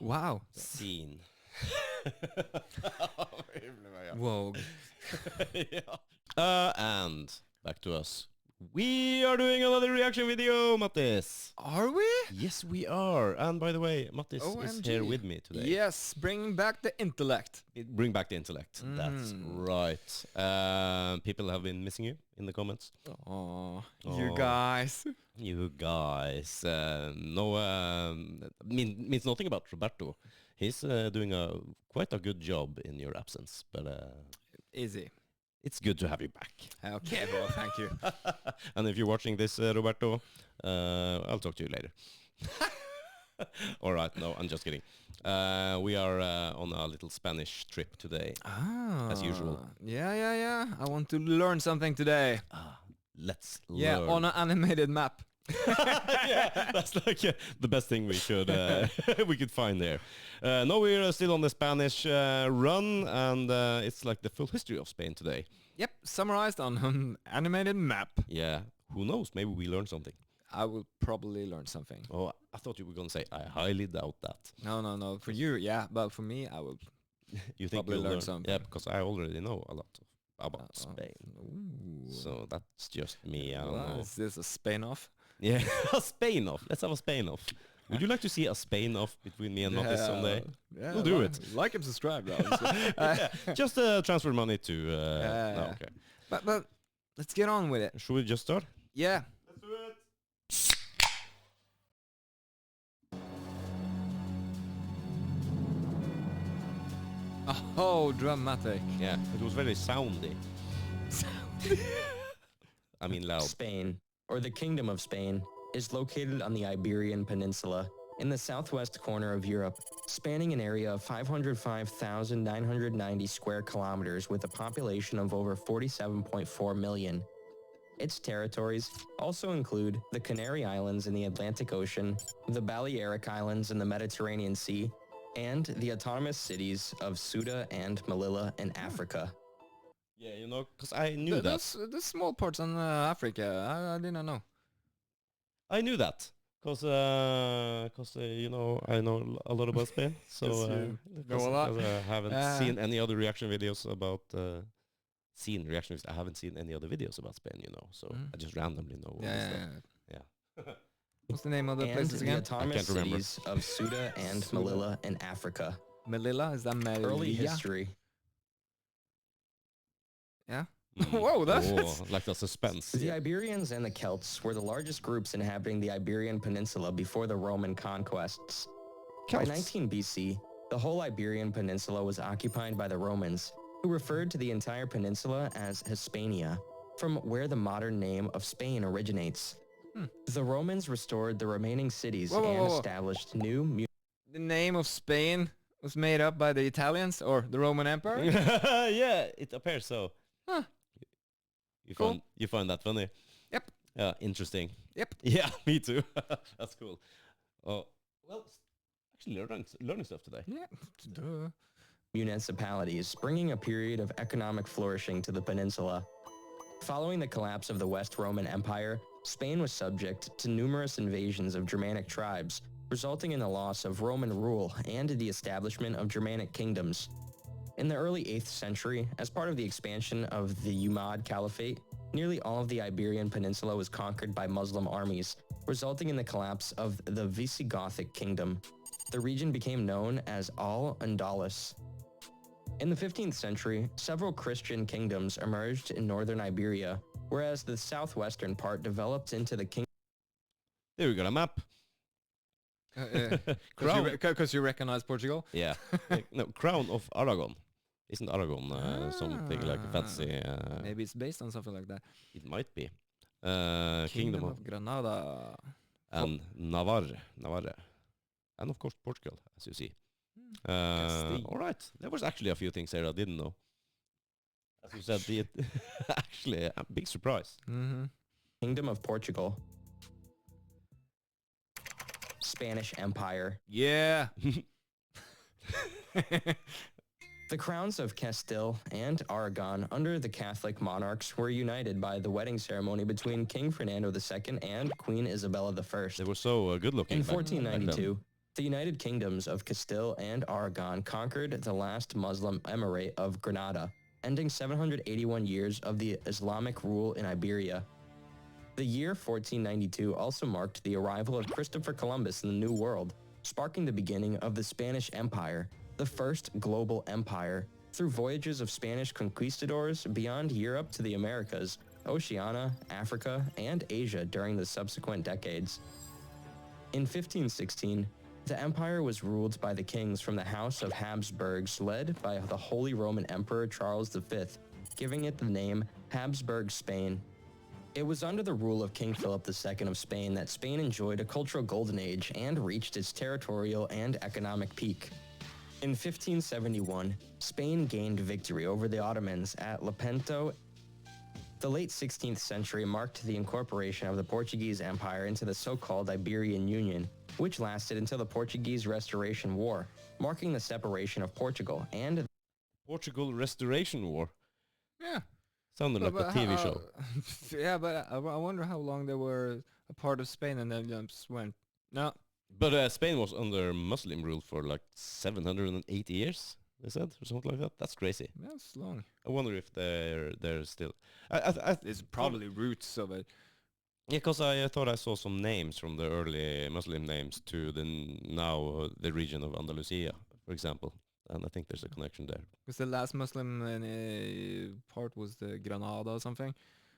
Wow. Scene. Whoa. Yeah. And back to us. We are doing another reaction video, Mattis. Are we? Yes, we are. And by the way, Mattis is here with me today. Yes, bringing back the intellect. Bring back the intellect. That's right. People have been missing you in the comments. Oh, you guys. You guys. Means nothing about Roberto. He's doing quite a good job in your absence. But Easy. it's good to have you back. Okay, well, thank you. And if you're watching this, Roberto, I'll talk to you later. All right, no, I'm just kidding. We are on a little Spanish trip today, as usual. Yeah. I want to learn something today. Let's Yeah, learn. on an animated map. Yeah, that's like the best thing we could we could find there. No, we're still on the Spanish run, and it's like the full history of Spain today. Yep, summarized on an animated map. Yeah, who knows? Maybe we learn something. I will probably learn something. Oh, I thought you were gonna say I highly doubt that. No. For you, yeah, but for me, I will. You think Probably you'll learn something. Yeah, because I already know a lot about Spain. Ooh. So that's just me. I don't Well, know. is this a Spain-off? Yeah, a Spain off. Let's have a Spain off. Would you like to see a Spain off between me and Mattis someday? Yeah, We'll do it. Like and subscribe, though. Yeah, just transfer money to. No, okay. But let's get on with it. Should we just start? Yeah. Let's do it. Oh, dramatic. Yeah, it was very soundy. I mean loud. Spain, or the Kingdom of Spain, is located on the Iberian Peninsula in the southwest corner of Europe, spanning an area of 505,990 square kilometers with a population of over 47.4 million. Its territories also include the Canary Islands in the Atlantic Ocean, the Balearic Islands in the Mediterranean Sea, and the autonomous cities of Ceuta and Melilla in Africa. Yeah, you know, because I knew that. The small parts in Africa, I didn't know. I knew that. Because, you know, I know a lot about Spain. So, You know a lot. I haven't seen any other reaction videos about... I haven't seen any other videos about Spain, you know. So I just randomly know. Yeah. What's the name of the And places the again? autonomous I can't remember. cities of Ceuta and Melilla in Africa. Melilla? Is that Melilla? Early history. Yeah. Whoa, that's... like the suspense. The Iberians and the Celts were the largest groups inhabiting the Iberian Peninsula before the Roman conquests. By 19 BC, the whole Iberian Peninsula was occupied by the Romans, who referred to the entire peninsula as Hispania, from where the modern name of Spain originates. The Romans restored the remaining cities and established new... The name of Spain was made up by the Italians or the Roman Empire? Yeah, it appears so. Huh. You find that funny? Yep. Yeah, interesting. Yep. Yeah, me too. That's cool. Oh, well, actually learning stuff today. Yeah. Duh. municipalities, bringing a period of economic flourishing to the peninsula. Following the collapse of the West Roman Empire, Spain was subject to numerous invasions of Germanic tribes, resulting in the loss of Roman rule and the establishment of Germanic kingdoms. In the early 8th century, as part of the expansion of the Umayyad Caliphate, nearly all of the Iberian Peninsula was conquered by Muslim armies, resulting in the collapse of the Visigothic kingdom. The region became known as Al-Andalus. In the 15th century, several Christian kingdoms emerged in northern Iberia, whereas the southwestern part developed into the kingdom. There we got a map. Because you recognize Portugal? Yeah. No, Crown of Aragon. Isn't Aragon something like fancy? Maybe it's based on something like that. It might be. Kingdom of Granada. and Navarre. And of course Portugal, as you see. Castile. All right. There was actually a few things there I didn't know. As you said, actually a big surprise. Kingdom of Portugal. Spanish Empire. Yeah. The crowns of Castile and Aragon under the Catholic monarchs were united by the wedding ceremony between King Fernando II and Queen Isabella I. They were so good looking. In back then. 1492, the United Kingdoms of Castile and Aragon conquered the last Muslim emirate of Granada, ending 781 years of the Islamic rule in Iberia. The year 1492 also marked the arrival of Christopher Columbus in the New World, sparking the beginning of the Spanish Empire, the first global empire, through voyages of Spanish conquistadors beyond Europe to the Americas, Oceania, Africa, and Asia during the subsequent decades. In 1516, the empire was ruled by the kings from the House of Habsburgs led by the Holy Roman Emperor Charles V, giving it the name Habsburg Spain. It was under the rule of King Philip II of Spain that Spain enjoyed a cultural golden age and reached its territorial and economic peak. In 1571, Spain gained victory over the Ottomans at Lepanto. The late 16th century marked the incorporation of the Portuguese Empire into the so-called Iberian Union, which lasted until the Portuguese Restoration War, marking the separation of Portugal and Portugal Restoration War. Yeah. Sounded like a TV show. Yeah, but I wonder how long they were a part of Spain and then just went, no. But Spain was under Muslim rule for like 780 years, they said, or something like that. That's crazy. That's long. I wonder if they're still... It's probably roots of it. Yeah, because I thought I saw some names from the early Muslim names to the region of Andalusia, for example. And I think there's a connection there. Because the last Muslim part was the Granada or something.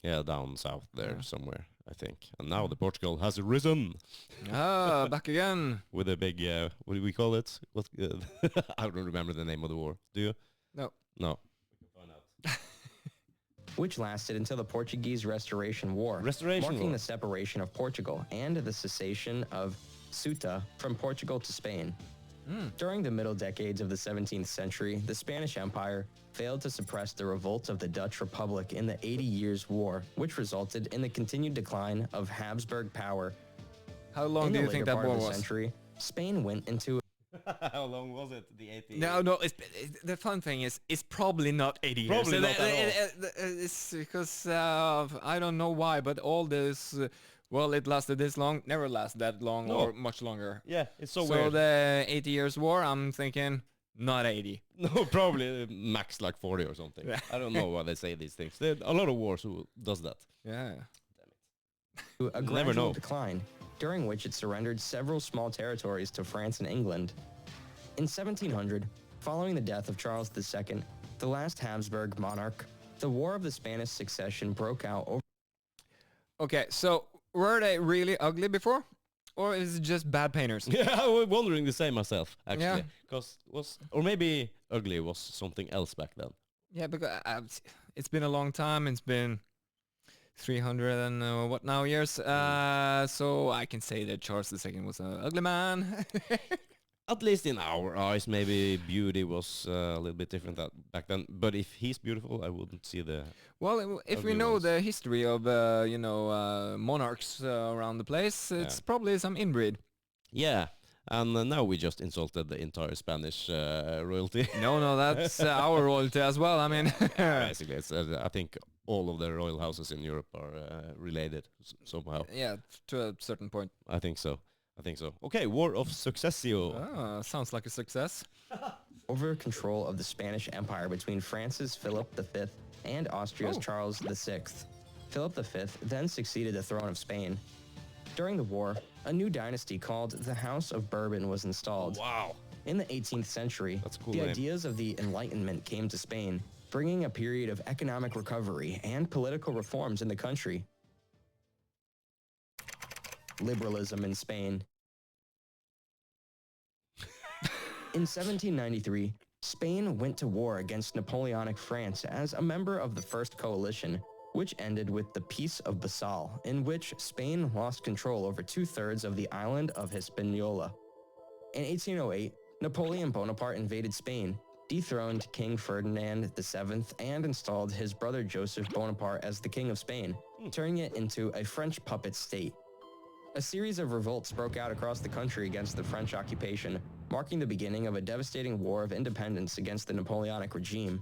Yeah, down south there Yeah. somewhere, I think. And now the Portugal has risen Back again. with a big, what do we call it? What? I don't remember the name of the war. Do you? No. No. We can find out. which lasted until the Portuguese Restoration War, marking the separation of Portugal and the cessation of Ceuta from Portugal to Spain. During the middle decades of the 17th century, the Spanish Empire failed to suppress the revolt of the Dutch Republic in the 80 Years' War, which resulted in the continued decline of Habsburg power. How long do you think that war was? Century, Spain went into... How long was it? The 80? No. The fun thing is, it's probably not 80 years. Probably not at all. It's because I don't know why, but all this, it lasted this long, never lasted that long or much longer. Yeah, it's so So weird. the 80 Years' War, I'm thinking, not 80. No, probably max like 40 or something. Yeah. I don't know why they say these things. There are a lot of wars who does that. Yeah. a gradual decline, during which it surrendered several small territories to France and England. In 1700, following the death of Charles II, the last Habsburg monarch, the War of the Spanish Succession broke out over... Okay, so were they really ugly before? Or is it just bad painters? Yeah, I was wondering the same myself, actually. Yeah. Or maybe ugly was something else back then. Yeah, because it's been a long time. It's been 300 and what now years? So I can say that Charles II was an ugly man. At least in our eyes, maybe beauty was a little bit different back then. But if he's beautiful, I wouldn't see the... Well, if we ugly know ones. the history of, monarchs around the place, it's probably some inbreed. Yeah, and now we just insulted the entire Spanish royalty. No, that's our royalty as well. I mean, Basically, it's, I think all of the royal houses in Europe are related somehow. yeah, to a certain point. I think so. Okay, War of Successio. Sounds like a success. over control of the Spanish Empire between France's Philip V and Austria's Charles VI. Philip V then succeeded the throne of Spain. During the war, a new dynasty called the House of Bourbon was installed. Wow. In the 18th century, That's a cool the name. ideas of the Enlightenment came to Spain, bringing a period of economic recovery and political reforms in the country. Liberalism in Spain. In 1793, Spain went to war against Napoleonic France as a member of the First Coalition, which ended with the Peace of Basel, in which Spain lost control over 2/3 of the island of Hispaniola. In 1808, Napoleon Bonaparte invaded Spain, dethroned King Ferdinand VII, and installed his brother Joseph Bonaparte as the King of Spain, turning it into a French puppet state. A series of revolts broke out across the country against the French occupation, marking the beginning of a devastating war of independence against the Napoleonic regime.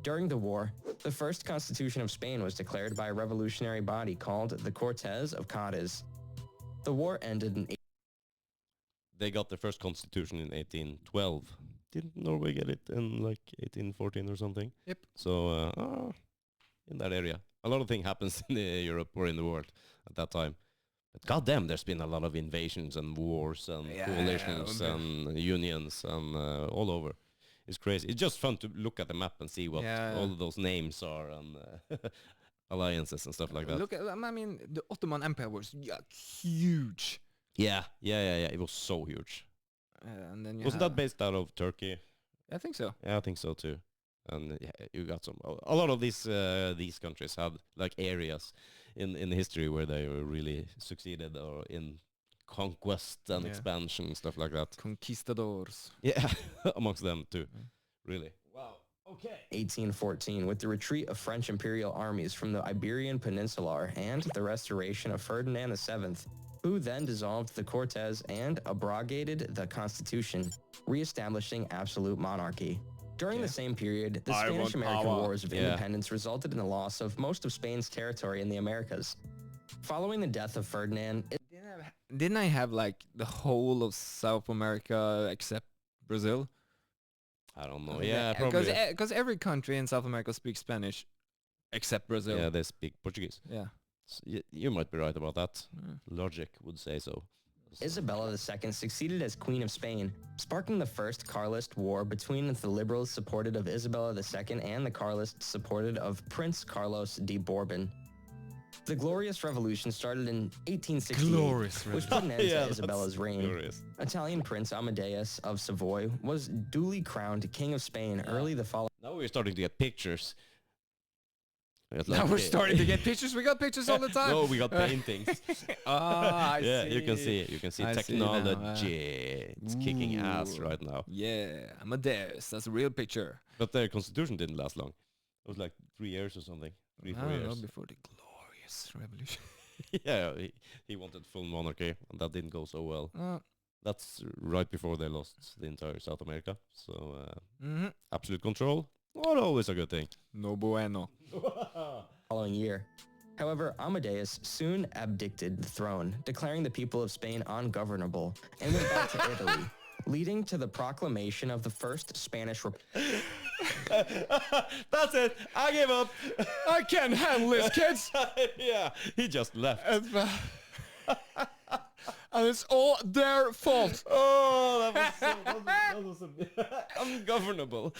During the war, the first constitution of Spain was declared by a revolutionary body called the Cortes of Cádiz. The war ended in They got their first constitution in 1812. Didn't Norway get it in like 1814 or something? Yep. So in that area, a lot of things happens in Europe or in the world at that time. But goddamn, there's been a lot of invasions and wars and coalitions and unions and all over. It's crazy. It's just fun to look at the map and see what all of those names are and alliances and stuff like that. Look at, I mean, the Ottoman Empire was huge. Yeah. It was so huge. And then Wasn't that based out of Turkey? I think so. Yeah, I think so too. And you got a lot of these countries had like areas in history where they really succeeded or in conquest and expansion and stuff like that. Conquistadors. Yeah, amongst them too. Really. Wow. Okay. 1814, with the retreat of French imperial armies from the Iberian Peninsula and the restoration of Ferdinand VII, who then dissolved the Cortes and abrogated the constitution, re-establishing absolute monarchy. During the same period, the Spanish-American Wars of Independence resulted in the loss of most of Spain's territory in the Americas. Following the death of Ferdinand, Didn't I have like the whole of South America except Brazil? I don't know. Yeah, probably. Because every country in South America speaks Spanish except Brazil. Yeah, they speak Portuguese. Yeah. So you might be right about that. Logic would say so. Isabella II succeeded as Queen of Spain, sparking the first Carlist war between the liberals supported of Isabella II and the Carlists supported of Prince Carlos de Bourbon. The Glorious Revolution started in 1868, which put an end to Isabella's reign. Glorious. Italian Prince Amadeus of Savoy was duly crowned King of Spain early the following. Now we're starting to get pictures. Now we're starting to get pictures. We got pictures all the time. No, we got paintings. I yeah, see. you can see it. You can see I technology. See it's kicking ass right now. Yeah, Amadeus. That's a real picture. But the constitution didn't last long. It was like 3 years or something. 3-4 years. Before the Glorious Revolution. Yeah, he wanted full monarchy, and that didn't go so well. That's right before they lost the entire South America. So absolute control, not always a good thing. No bueno. Following year. However, Amadeus soon abdicated the throne, declaring the people of Spain ungovernable, and went back to Italy, leading to the proclamation of the First Spanish Republic. That's it. I give up. I can't handle this, kids. Yeah, he just left. And it's all their fault. Oh, that was ungovernable.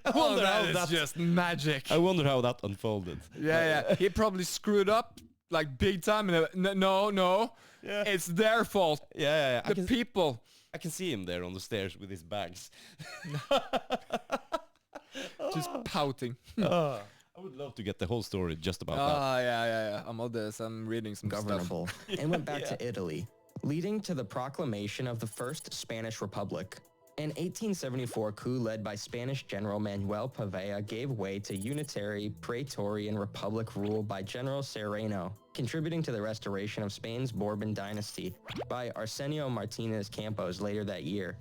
I wonder how that's just magic. I wonder how that unfolded. Yeah. He probably screwed up like big time. And no, it's their fault. Yeah. The people. I can see him there on the stairs with his bags. Just pouting. I would love to get the whole story just about that. Yeah. I'm reading some Governable, stuff. and went back to Italy, leading to the proclamation of the First Spanish Republic. An 1874 coup led by Spanish General Manuel Pavea gave way to unitary Praetorian Republic rule by General Serrano, contributing to the restoration of Spain's Bourbon dynasty by Arsenio Martinez Campos later that year.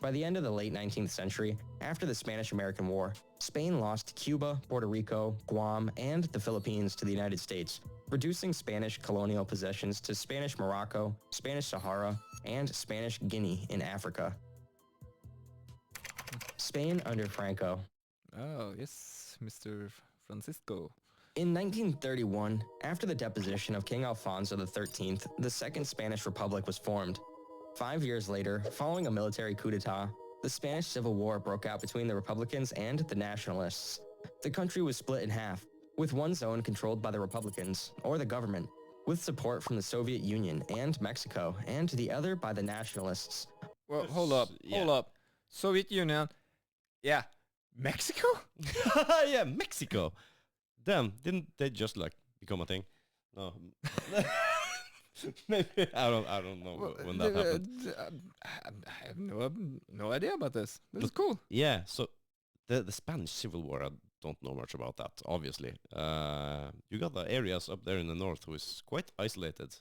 By the end of the late 19th century, after the Spanish-American War, Spain lost Cuba, Puerto Rico, Guam, and the Philippines to the United States, reducing Spanish colonial possessions to Spanish Morocco, Spanish Sahara, and Spanish Guinea in Africa. Spain under Franco. Oh, yes, Mr. Francisco. In 1931, after the deposition of King Alfonso XIII, the Second Spanish Republic was formed. 5 years later, following a military coup d'etat, the Spanish Civil War broke out between the Republicans and the Nationalists. The country was split in half, with one zone controlled by the Republicans, or the government, with support from the Soviet Union and Mexico, and the other by the Nationalists. Well, hold up. Soviet Union. Yeah. Mexico? Yeah, Mexico. Damn, didn't they just like become a thing? No. Maybe I don't know when that happened. I have no idea about this. This is cool. Yeah, so the Spanish Civil War, I don't know much about that, obviously. You got the areas up there in the north who is quite isolated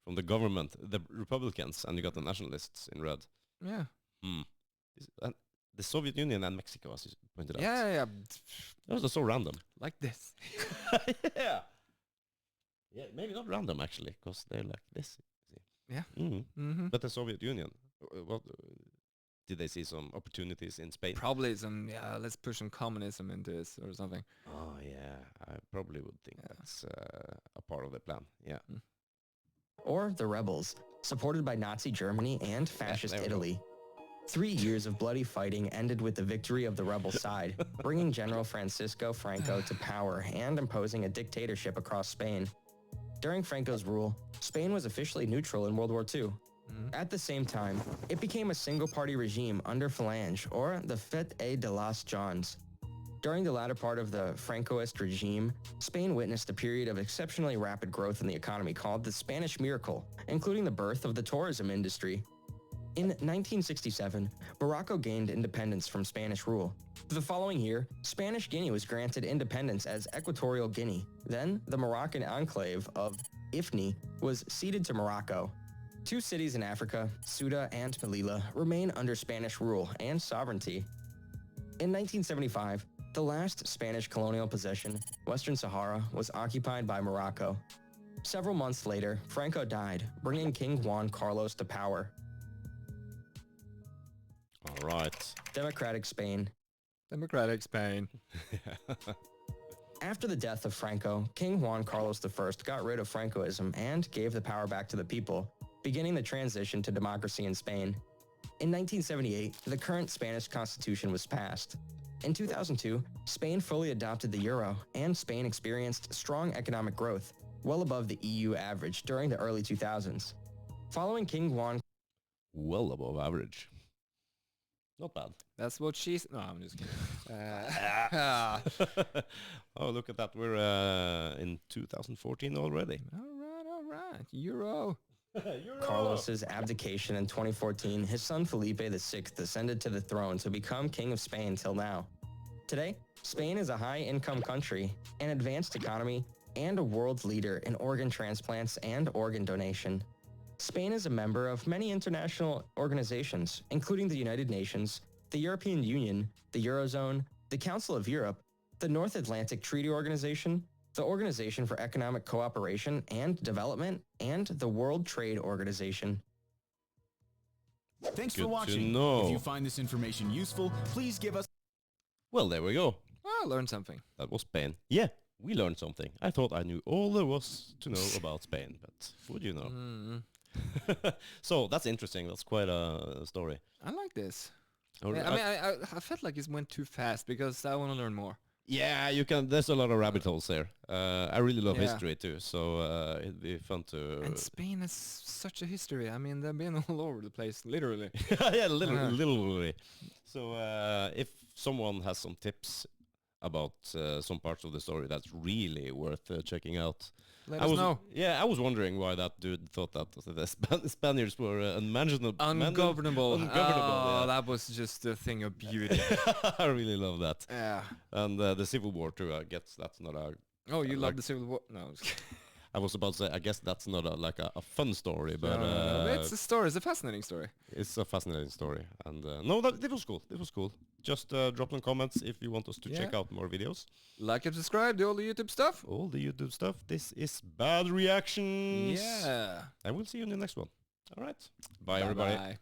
from the government, the Republicans, and you got the Nationalists in red. Yeah. The Soviet Union and Mexico, as you pointed out. Yeah. That was so random. Like this. Yeah. Yeah, maybe not random actually, because they're like this. Yeah. Mm-hmm. But the Soviet Union, what did they see some opportunities in Spain? Probably some, let's push some communism into this or something. Oh yeah, I probably would think that's a part of the plan. Yeah. Or the rebels, supported by Nazi Germany and fascist Italy. 3 years of bloody fighting ended with the victory of the rebel side, bringing General Francisco Franco to power and imposing a dictatorship across Spain. During Franco's rule, Spain was officially neutral in World War II. At the same time, it became a single-party regime under Falange, or the Fête de las Jones. During the latter part of the Francoist regime, Spain witnessed a period of exceptionally rapid growth in the economy called the Spanish Miracle, including the birth of the tourism industry. In 1967, Morocco gained independence from Spanish rule. The following year, Spanish Guinea was granted independence as Equatorial Guinea. Then, the Moroccan enclave of Ifni was ceded to Morocco. 2 cities in Africa, Ceuta and Melilla, remain under Spanish rule and sovereignty. In 1975, the last Spanish colonial possession, Western Sahara, was occupied by Morocco. Several months later, Franco died, bringing King Juan Carlos to power. All right. Democratic Spain. After the death of Franco, King Juan Carlos I got rid of Francoism and gave the power back to the people, beginning the transition to democracy in Spain. In 1978, the current Spanish constitution was passed. In 2002, Spain fully adopted the euro, and Spain experienced strong economic growth, well above the EU average during the early 2000s. Following King Juan... Well above average. Not bad. That's what she's... No, I'm just kidding. Oh, look at that. We're in 2014 already. All right. Euro. Carlos's abdication in 2014, his son Felipe VI ascended to the throne to become King of Spain till now. Today, Spain is a high-income country, an advanced economy, and a world leader in organ transplants and organ donation. Spain is a member of many international organizations, including the United Nations, the European Union, the Eurozone, the Council of Europe, the North Atlantic Treaty Organization, the Organization for Economic Cooperation and Development, and the World Trade Organization. Thanks Good for to watching. know. If you find this information useful, please give us... Well, there we go. I learned something. That was Spain. Yeah, we learned something. I thought I knew all there was to know about Spain, but would you know? So that's interesting. That's quite a story. I like this. Or- I mean, I felt like it went too fast because I want to learn more. Yeah, you can. There's a lot of rabbit holes there. I really love Yeah. history too, so it'd be fun to. And Spain has such a history. I mean, they've been all over the place, literally. Yeah, literally. So if someone has some tips about some parts of the story that's really worth checking out, Let us know. Yeah, I was wondering why that dude thought that the Spaniards were unmanageable. Ungovernable. Ungovernable, yeah. That was just a thing of beauty. I really love that. Yeah. And the Civil War too. I guess that's not a. Oh, you like- love the Civil War? No. I'm just kidding. I was about to say. I guess that's not a fun story, but No, it's a story. It's a fascinating story. it's a fascinating story. And no, it was cool. It was cool. Just drop some comments if you want us to check Yeah. out more videos. Like and subscribe to all the YouTube stuff. All the YouTube stuff. This is Bad Reactions. Yeah. And we'll see you in the next one. All right. Bye everybody. Bye.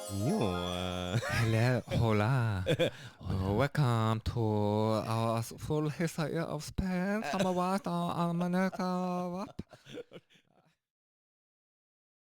Hello, hola. Welcome to our full history of Spain.